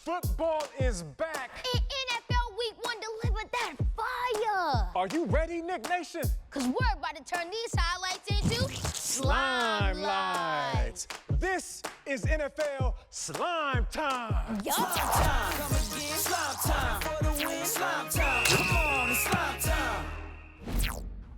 Football is back. And NFL Week 1 delivered that fire. Are you ready, Nick Nation? Because we're about to turn these highlights into slime lights. This is NFL Slime Time. Yup. Slime time. Come again. Slime time. For the win. Slime time. Come on, it's slime time.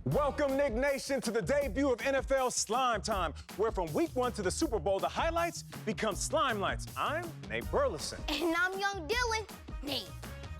Welcome, Nick Nation, to the debut of NFL Slime Time, where from week 1 to the Super Bowl, the highlights become slime lights. I'm Nate Burleson. And I'm young Dylan. Nate,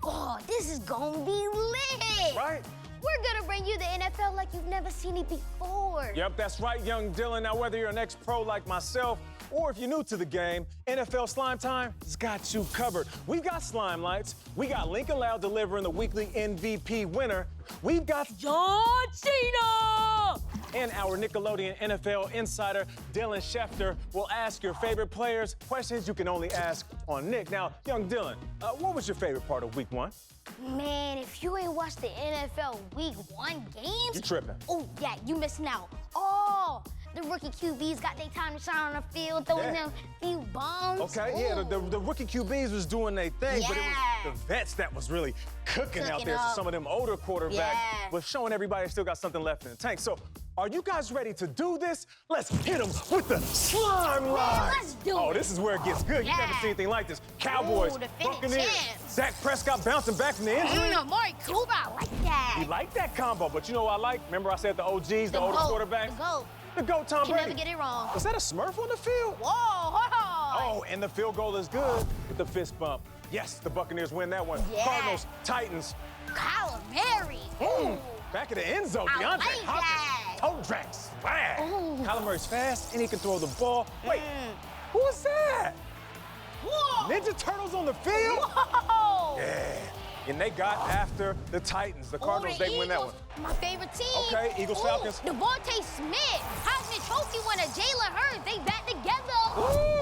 oh, this is gonna be lit. Right? We're gonna bring you the NFL like you've never seen it before. Yep, that's right, young Dylan. Now, whether you're an ex-pro like myself, or if you're new to the game, NFL Slime Time has got you covered. We've got slime lights. We got Lincoln Loud delivering the weekly MVP winner. We've got John Cena! And our Nickelodeon NFL insider, Dylan Schefter, will ask your favorite players questions you can only ask on Nick. Now, young Dylan, what was your favorite part of week 1? Man, if you ain't watched the NFL Week 1 games... You tripping. Oh, yeah, you missing out. Oh, the rookie QBs got their time to shine on the field, throwing them few bombs. Okay, yeah, the rookie QBs was doing their thing, but it was the vets that was really cooking out there. So some of them older quarterbacks was showing everybody they still got something left in the tank. So, are you guys ready to do this? Let's hit them with the slime line. Let's do it. Oh, this is where it gets good. You never seen anything like this. Cowboys, Buccaneers, Dak Prescott bouncing back from the injury. Amari Cooper, I like that. You like that combo, but you know what I like? Remember I said the OGs, the older quarterbacks? The GOAT. The GOAT, Tom Brady. Can never get it wrong. Was that a Smurf on the field? Whoa, hold on. Oh, and the field goal is good with the fist bump. Yes, the Buccaneers win that one. Yeah. Cardinals, Titans. Kyler Murray. Back in the end zone, I DeAndre like Hopkins. Toe drag swag. Ooh. Kyler Murray's fast and he can throw the ball. Wait, who is that? Whoa. Ninja Turtles on the field? Whoa. Yeah. And they got after the Titans. The Cardinals, they win that one. My favorite team. Okay, Eagles, Falcons. Devontae Smith, Heisman Trophy winner, Jalen Hurts, they back together.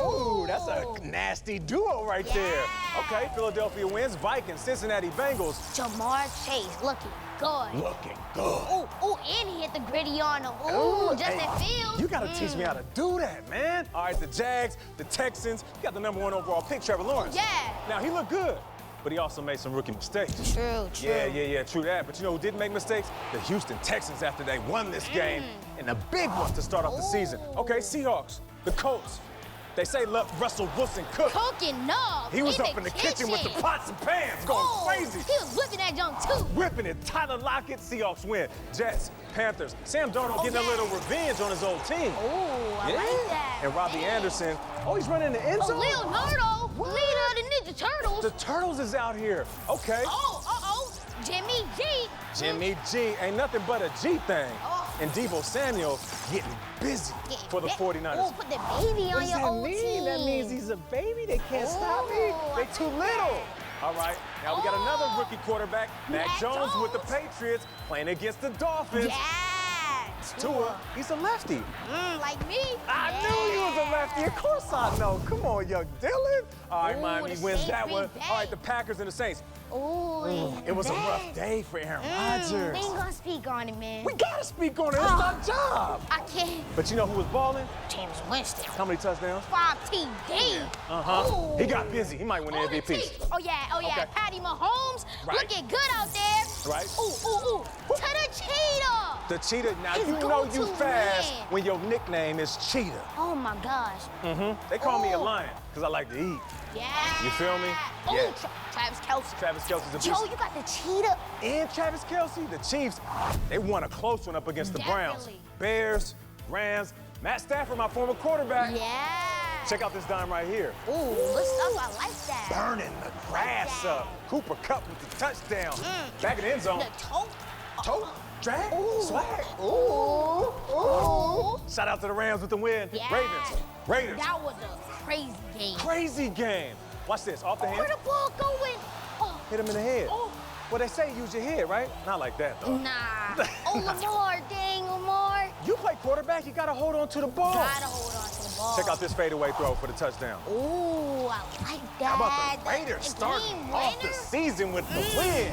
Ooh, that's a nasty duo right there. Okay, Philadelphia wins. Vikings, Cincinnati Bengals. Jamar Chase looking good. Looking good. Ooh, and he hit the gritty on him. Ooh, Justin Fields. You gotta teach me how to do that, man. All right, the Jags, the Texans. You got the #1 overall pick, Trevor Lawrence. Yeah. Now, he looked good, but he also made some rookie mistakes. True. Yeah, true that. But you know who didn't make mistakes? The Houston Texans after they won this game, and a big one to start off the season. Okay, Seahawks, the Colts. They say let Russell Wilson cook. Cooking up. He was up in the kitchen with the pots and pans going crazy. He was whipping that junk too. Whipping it. Tyler Lockett, Seahawks win. Jets, Panthers. Sam Darnold getting a little revenge on his old team. Oh, I like that. And Robbie Anderson. Oh, he's running in the end zone. Leonardo, leader of the Ninja Turtles. The Turtles is out here. Okay. Jimmy G. Jimmy G. Ain't nothing but a G thing. And Deebo Samuel getting busy for the 49ers. Oh, put the baby on your old team. That means he's a baby. They can't stop me. They too little. All right, now we got another rookie quarterback, Mac Jones with the Patriots, playing against the Dolphins. Yeah. Tua, he's a lefty. Like me. I knew you was a lefty. Of course I know. Come on, young Dylan. All right, Miami wins that one. All right, the Packers and the Saints. It was a rough day for Aaron Rodgers. We ain't gonna speak on it, man. We gotta speak on it. It's our job. I can't. But you know who was balling? James Winston. How many touchdowns? 5 TD. He got busy. He might win the MVP. Oh yeah. Okay. Patty Mahomes looking good out there. Right. Ooh. To the cheetah. The cheetah. Now His you know you go-to fast man. when your nickname is Cheetah. Oh my gosh. They call me a lion because I like to eat. Yeah. You feel me? Oh, Travis Kelce. Travis Kelce's a beast. Joe, you got the cheetah. And Travis Kelce, the Chiefs, they won a close one up against the Browns. Bears, Rams, Matt Stafford, my former quarterback. Yeah. Check out this dime right here. Ooh, good stuff. I like that. Burning the grass up. Cooper Kupp with the touchdown. Back in the end zone. The toe. Toe, drag, swag. Ooh. Shout out to the Rams with the win. Yeah. Raiders. That was a crazy game. Crazy game. Watch this, off the hand. Where the ball going? Oh. Hit him in the head. Oh. Well, they say use your head, right? Not like that, though. Nah. Lamar, dang, Lamar. You play quarterback, you gotta hold on to the ball. Gotta hold on to the ball. Check out this fadeaway throw for the touchdown. Ooh, I like that. How about the Raiders starting off the season with the win?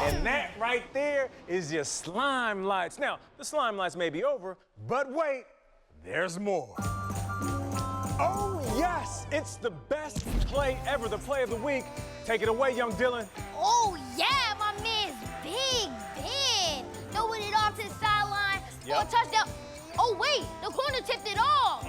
And that right there is your slime lights. Now, the slime lights may be over, but wait, there's more. Oh, Yes, it's the best play ever, the play of the week. Take it away, young Dylan. Oh, yeah, my man's Big Ben. Throwing it off to the sideline for a touchdown. Oh, wait, the corner tipped it off.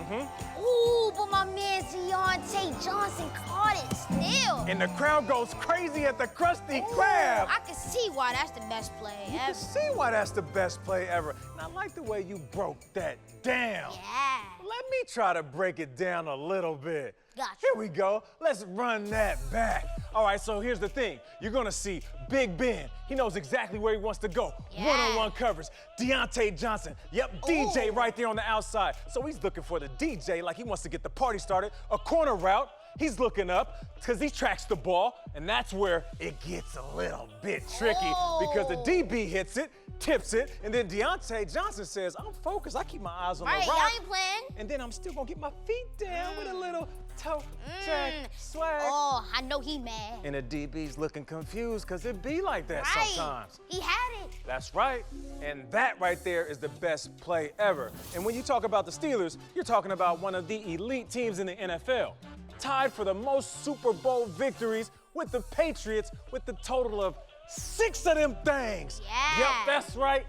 Ooh, but my man Deontay Johnson caught it still. And the crowd goes crazy at the Krusty Krab. I can see why that's the best play You ever. can see why that's the best play ever. And I like the way you broke that down. Yeah. Let me try to break it down a little bit. Gotcha. Here we go. Let's run that back. All right, so here's the thing. You're gonna see Big Ben. He knows exactly where he wants to go. Yeah. One-on-one covers. Deontay Johnson. Yep, DJ right there on the outside. So he's looking for the DJ like he wants to get the party started. A corner route. He's looking up because he tracks the ball, and that's where it gets a little bit tricky because the DB hits it, tips it, and then Deontay Johnson says, I'm focused. I keep my eyes on the rock. I ain't playing. And then I'm still gonna get my feet down with a little toe tag swag. Oh, I know he mad. And the DB's looking confused because it be like that sometimes. He had it. That's right. And that right there is the best play ever. And when you talk about the Steelers, you're talking about one of the elite teams in the NFL. Tied for the most Super Bowl victories with the Patriots with the total of 6 of them things. Yeah. Yep, that's right.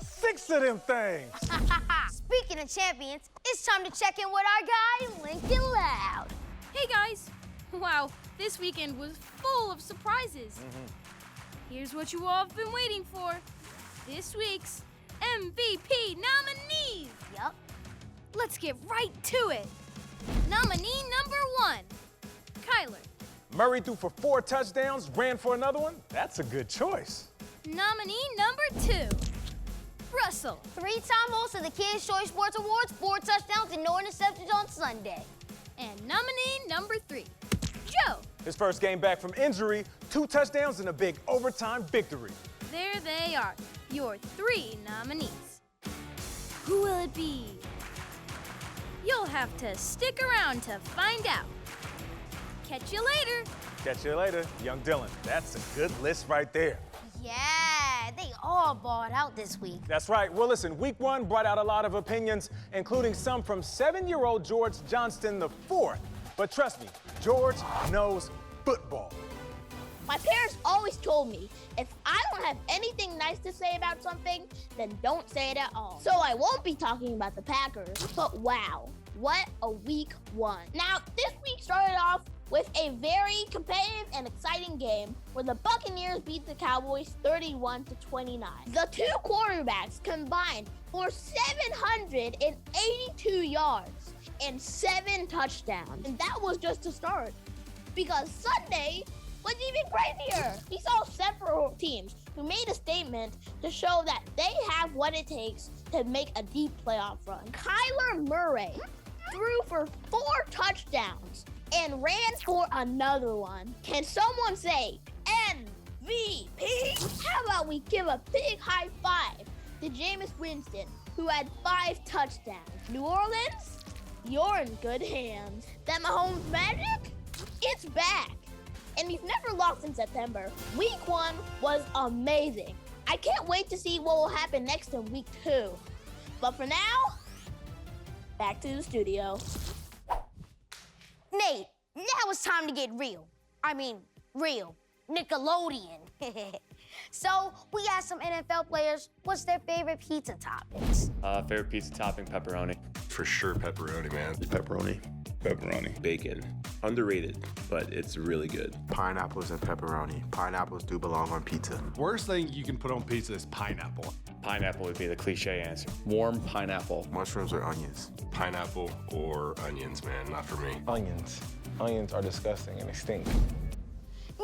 6 of them things. Speaking of champions, it's time to check in with our guy, Lincoln Loud. Hey guys! Wow, this weekend was full of surprises. Here's what you all have been waiting for. This week's MVP nominees. Yup. Let's get right to it. Nominee number 1, Kyler. Murray threw for 4 touchdowns, ran for another one. That's a good choice. Nominee number 2, Russell. 3-time host of the Kids' Choice Sports Awards, 4 touchdowns and no interceptions on Sunday. And nominee number 3, Joe. His first game back from injury, 2 touchdowns and a big overtime victory. There they are, your 3 nominees. Who will it be? You'll have to stick around to find out. Catch you later. Catch you later, young Dylan. That's a good list right there. Yeah, they all balled out this week. That's right. Well, listen, week 1 brought out a lot of opinions, including some from 7-year-old George Johnston IV. But trust me, George knows football. My parents always told me, if I don't have anything nice to say about something, then don't say it at all. So I won't be talking about the Packers, but wow, what a week 1. Now, this week started off with a very competitive and exciting game where the Buccaneers beat the Cowboys 31-29. The 2 quarterbacks combined for 782 yards and 7 touchdowns. And that was just the start, because Sunday was even crazier. We saw several teams who made a statement to show that they have what it takes to make a deep playoff run. Kyler Murray threw for 4 touchdowns and ran for another one. Can someone say MVP? How about we give a big high five to Jameis Winston, who had 5 touchdowns. New Orleans, you're in good hands. That Mahomes magic? It's back. And we've never lost in September. Week 1 was amazing. I can't wait to see what will happen next in week 2. But for now, back to the studio. Nate, now it's time to get real. I mean, real. Nickelodeon. So, we asked some NFL players what's their favorite pizza toppings. Favorite pizza topping, pepperoni. For sure, pepperoni, man. Pepperoni. Pepperoni. Bacon. Underrated, but it's really good. Pineapples and pepperoni. Pineapples do belong on pizza. Worst thing you can put on pizza is pineapple. Pineapple would be the cliche answer. Warm pineapple. Mushrooms or onions. Pineapple or onions, man. Not for me. Onions. Onions are disgusting and they stink.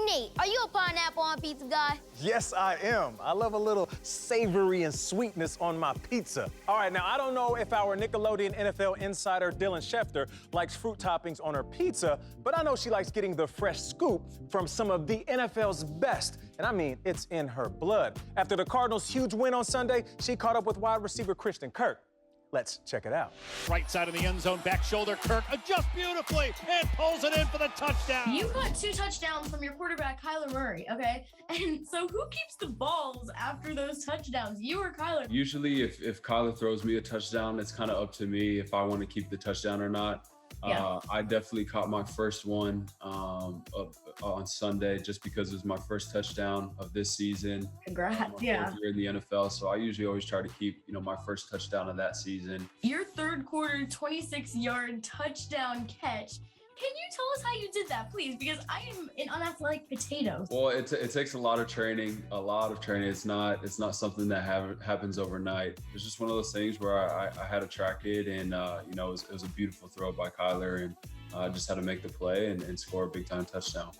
Nate, are you a pineapple on pizza guy? Yes, I am. I love a little savory and sweetness on my pizza. All right, now I don't know if our Nickelodeon NFL insider Dylan Schefter likes fruit toppings on her pizza, but I know she likes getting the fresh scoop from some of the NFL's best. And I mean, it's in her blood. After the Cardinals' huge win on Sunday, she caught up with wide receiver Christian Kirk. Let's check it out. Right side of the end zone, back shoulder, Kirk adjusts beautifully and pulls it in for the touchdown. You got 2 touchdowns from your quarterback, Kyler Murray, okay? And so who keeps the balls after those touchdowns, you or Kyler? Usually if Kyler throws me a touchdown, it's kind of up to me if I want to keep the touchdown or not. I definitely caught my first one on Sunday just because it was my first touchdown of this season. Congrats, my fourth year in the NFL, so I usually always try to keep, my first touchdown of that season. Your third quarter 26-yard touchdown catch. Can you tell us how you did that, please? Because I am an unathletic potato. Well, it takes a lot of training. It's not something that happens overnight. It's just one of those things where I had to track it, and it was a beautiful throw by Kyler, and I just had to make the play and score a big time touchdown.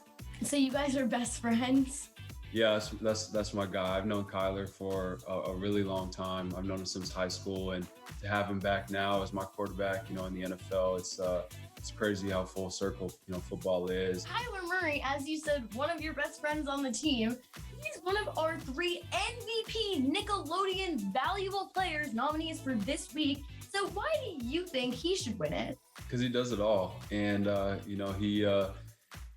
So you guys are best friends? Yeah, that's my guy. I've known Kyler for a really long time. I've known him since high school, and to have him back now as my quarterback, in the NFL, it's crazy how full circle, football is. Kyler Murray, as you said, one of your best friends on the team. He's one of our 3 MVP Nickelodeon Valuable Players nominees for this week. So why do you think he should win it? Because he does it all, and he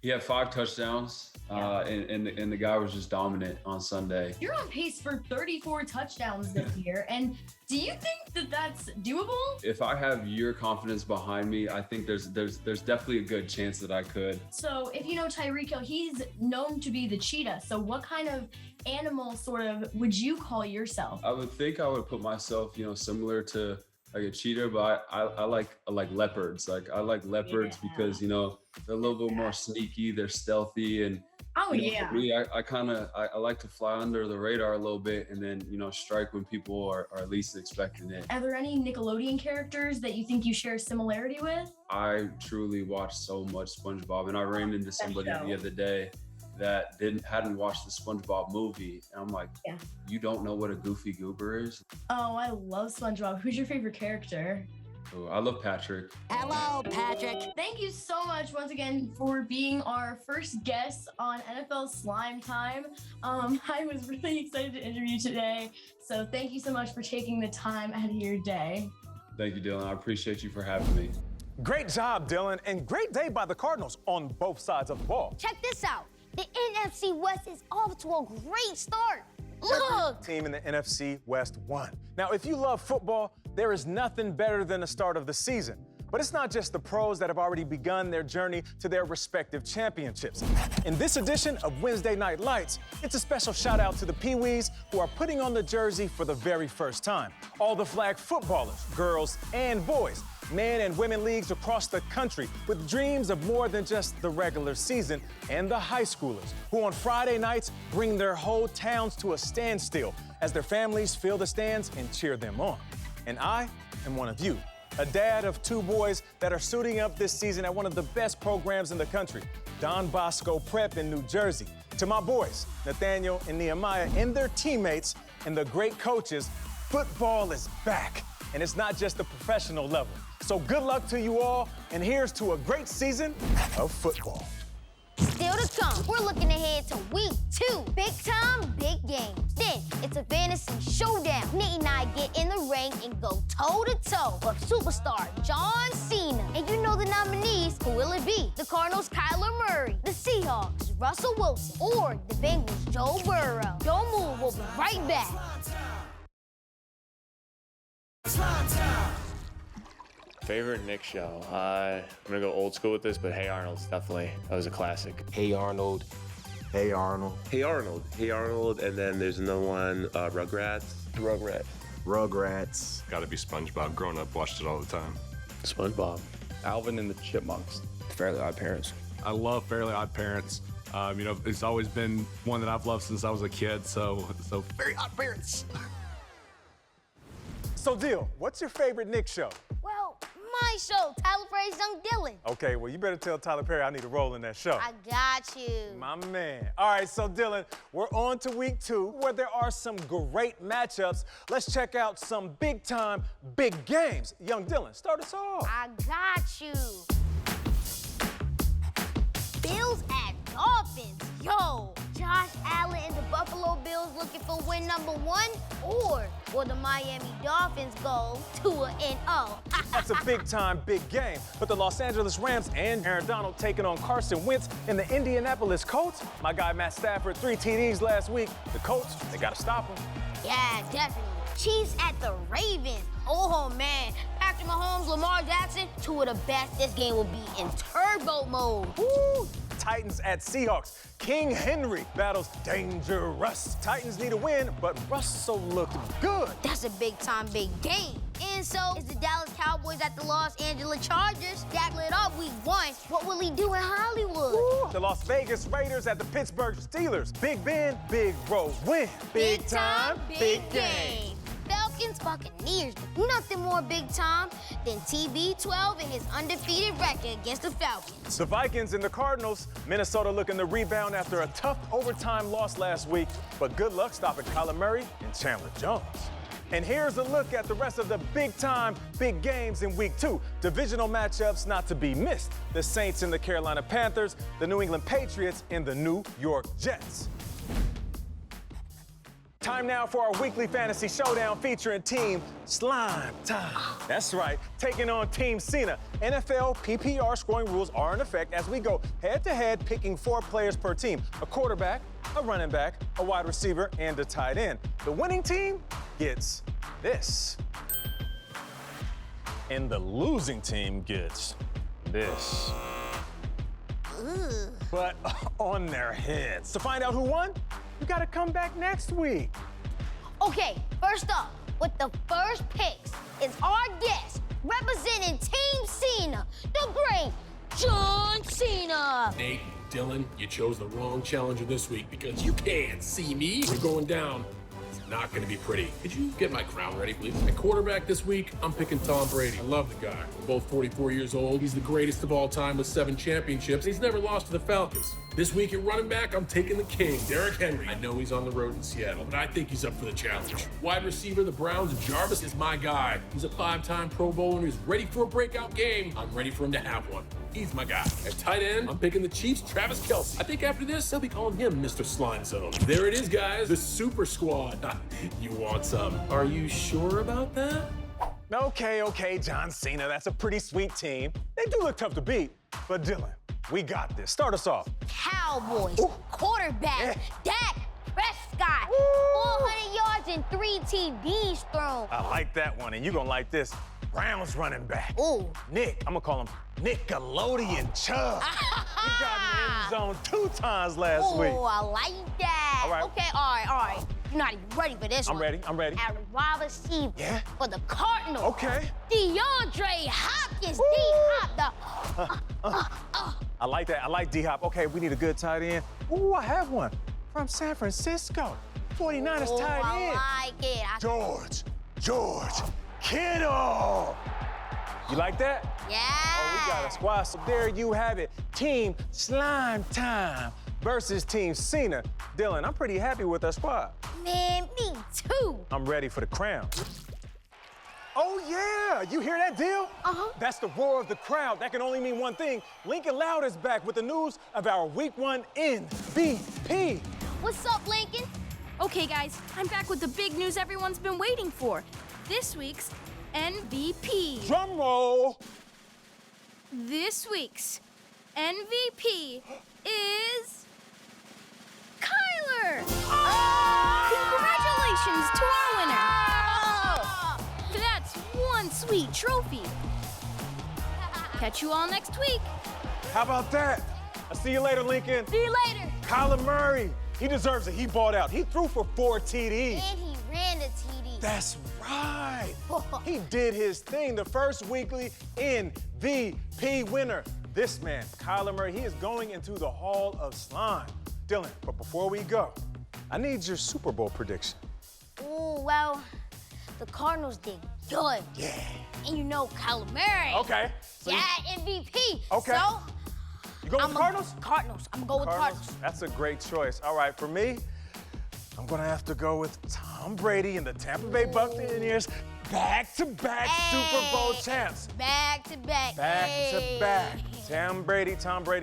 had 5 touchdowns, and the guy was just dominant on Sunday. You're on pace for 34 touchdowns this year, and do you think that that's doable? If I have your confidence behind me, I think there's definitely a good chance that I could. So if you know Tyreek Hill, he's known to be the cheetah. So what kind of animal sort of would you call yourself? I would think I would put myself, similar to like a cheetah, but I like leopards. I like leopards because, they're a little bit more sneaky, they're stealthy, and for me, I like to fly under the radar a little bit and then, strike when people are least expecting it. Are there any Nickelodeon characters that you think you share similarity with? I truly watch so much SpongeBob, and I ran into somebody the other day that hadn't watched the SpongeBob movie, and I'm like, you don't know what a Goofy Goober is? Oh, I love SpongeBob. Who's your favorite character? Oh, I love Patrick. Hello, Patrick. Thank you so much once again for being our first guest on NFL Slimetime. I was really excited to interview you today, so thank you so much for taking the time out of your day. Thank you, Dylan. I appreciate you for having me. Great job, Dylan, and great day by the Cardinals on both sides of the ball. Check this out. The NFC West is off to a great start. Look! Team in the NFC West won. Now, if you love football, there is nothing better than the start of the season. But it's not just the pros that have already begun their journey to their respective championships. In this edition of Wednesday Night Lights, it's a special shout out to the Pee-wees who are putting on the jersey for the very first time. All the flag footballers, girls and boys, men and women leagues across the country with dreams of more than just the regular season, and the high schoolers who on Friday nights bring their whole towns to a standstill as their families fill the stands and cheer them on. And I am one of you, a dad of 2 boys that are suiting up this season at one of the best programs in the country, Don Bosco Prep in New Jersey. To my boys, Nathaniel and Nehemiah, and their teammates and the great coaches, football is back. And it's not just the professional level. So good luck to you all, and here's to a great season of football. Still to come, we're looking ahead to week 2. Big time, big game. Then it's a fantasy showdown. Nate and I get in the ring and go toe-to-toe with superstar John Cena. And you know the nominees. Who will it be? The Cardinals' Kyler Murray, the Seahawks' Russell Wilson, or the Bengals' Joe Burrow. Don't move, we'll be right back. Favorite Nick show? I'm gonna go old school with this, but Hey Arnold's definitely, that was a classic. Hey Arnold. Hey Arnold. Hey Arnold. Hey Arnold, and then there's another one, Rugrats. Rugrats. Gotta be SpongeBob. Growing up, watched it all the time. SpongeBob. Alvin and the Chipmunks. Fairly Odd Parents. I love Fairly Odd Parents. It's always been one that I've loved since I was a kid, so Fairly Odd Parents. So, Dill, what's your favorite Nick show? Well, my show, Tyler Perry's Young Dylan. Okay, well, you better tell Tyler Perry I need a role in that show. I got you. My man. All right, so Dylan, we're on to week 2, where there are some great matchups. Let's check out some big-time, big games. Young Dylan, start us off. I got you. Bills at Dolphins. Yo, Josh Allen and the Buffalo Bills looking for win number 1? Or will the Miami Dolphins go 2-0? That's a big-time, big game. But the Los Angeles Rams and Aaron Donald taking on Carson Wentz and the Indianapolis Colts. My guy Matt Stafford, 3 TDs last week. The Colts, they got to stop him. Yeah, definitely. Chiefs at the Ravens. Oh, man. Packers Patrick Mahomes, Lamar Jackson, two of the best. This game will be in turbo mode. Woo! Titans at Seahawks. King Henry battles Dangerous. Titans need a win, but Russell looked good. That's a big-time big game. And so is the Dallas Cowboys at the Los Angeles Chargers. Dak lit up week 1. What will he do in Hollywood? Woo! The Las Vegas Raiders at the Pittsburgh Steelers. Big Ben, Big Road win. Big time, big game. Falcons, Buccaneers. Nothing more big time than TB12 and his undefeated record against the Falcons. The Vikings and the Cardinals. Minnesota looking to rebound after a tough overtime loss last week, but good luck stopping Kyler Murray and Chandler Jones. And here's a look at the rest of the big-time, big games in Week 2. Divisional matchups not to be missed. The Saints and the Carolina Panthers, the New England Patriots and the New York Jets. Time now for our weekly fantasy showdown featuring Team Slime Time. That's right, taking on Team Cena. NFL PPR scoring rules are in effect as we go head-to-head, picking 4 players per team. A quarterback, a running back, a wide receiver, and a tight end. The winning team gets this. And the losing team gets this. But on their heads. To find out who won, you gotta come back next week. Okay, first up, with the first picks is our guest representing Team Cena, the great John Cena. Nate, Dylan, you chose the wrong challenger this week because you can't see me. We're going down. It's not going to be pretty. Could you get my crown ready, please? At quarterback this week, I'm picking Tom Brady. I love the guy. We're both 44 years old. He's the greatest of all time with 7 championships. He's never lost to the Falcons. This week at running back, I'm taking the king, Derrick Henry. I know he's on the road in Seattle, but I think he's up for the challenge. Wide receiver, the Browns, Jarvis is my guy. He's a 5-time Pro Bowler and he's ready for a breakout game. I'm ready for him to have one. He's my guy. At tight end, I'm picking the Chiefs, Travis Kelce. I think after this, they'll be calling him Mr. Slime Zone. There it is, guys, the Super Squad. You want some? Are you sure about that? Okay, John Cena, that's a pretty sweet team. They do look tough to beat, but Dylan, we got this. Start us off. Cowboys, quarterback, Dak Prescott, 400 yards and 3 TDs thrown. I like that one, and you're gonna like this. Browns running back. Nick, I'm gonna call him Nickelodeon Chubb. He got in the end zone 2 times last week. I like that. All right. Okay, all right. You're not even ready for this one. I'm ready. At wide receiver for the Cardinals. Okay. DeAndre Hopkins, D-Hop. I like that. I like D-Hop. Okay, we need a good tight end. Ooh, I have one from San Francisco. 49ers tight end. I like it. George Kittle. You like that? Yeah. Oh, we got a squad. So there you have it. Team Slime Time versus Team Cena. Dylan, I'm pretty happy with our squad. Man, me too. I'm ready for the crown. Oh, yeah. You hear that, deal? That's the roar of the crowd. That can only mean one thing. Lincoln Loud is back with the news of our Week 1 MVP. What's up, Lincoln? Okay, guys, I'm back with the big news everyone's been waiting for. This week's MVP. Drum roll. This week's MVP is Kyler. Congratulations to our winner. That's one sweet trophy. Catch you all next week. How about that? I'll see you later, Lincoln. See you later. Kyler Murray, he deserves it. He balled out. He threw for 4 TDs. And he ran the TD. That's right. He did his thing. The first weekly MVP winner. This man, Kyler Murray, he is going into the Hall of Slime. Dylan, but before we go, I need your Super Bowl prediction. Well, the Cardinals did good. Yeah. And you know Kyler Murray. Okay. So MVP. Okay. So, you going with Cardinals? Cardinals. I'm going with Cardinals. That's a great choice. All right, for me, I'm going to have to go with Tom Brady and the Tampa Bay Buccaneers. Back-to-back Super Bowl champs. Back-to-back. Back-to-back. Tom Brady,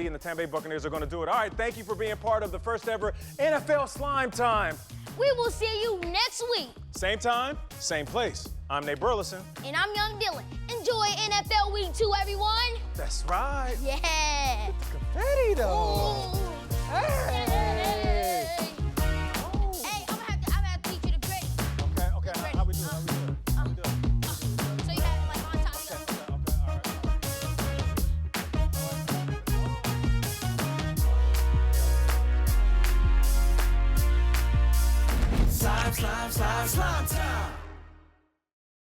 and the Tampa Bay Buccaneers are going to do it. All right, thank you for being part of the first ever NFL Slime Time. We will see you next week. Same time, same place. I'm Nate Burleson. And I'm Young Dylan. Enjoy NFL Week 2, everyone. That's right. Yeah. Confetti, though. Ooh. Hey. Hey, I'm gonna have to teach you the gritty. Okay. How we doing? So you have it like on top. slime time.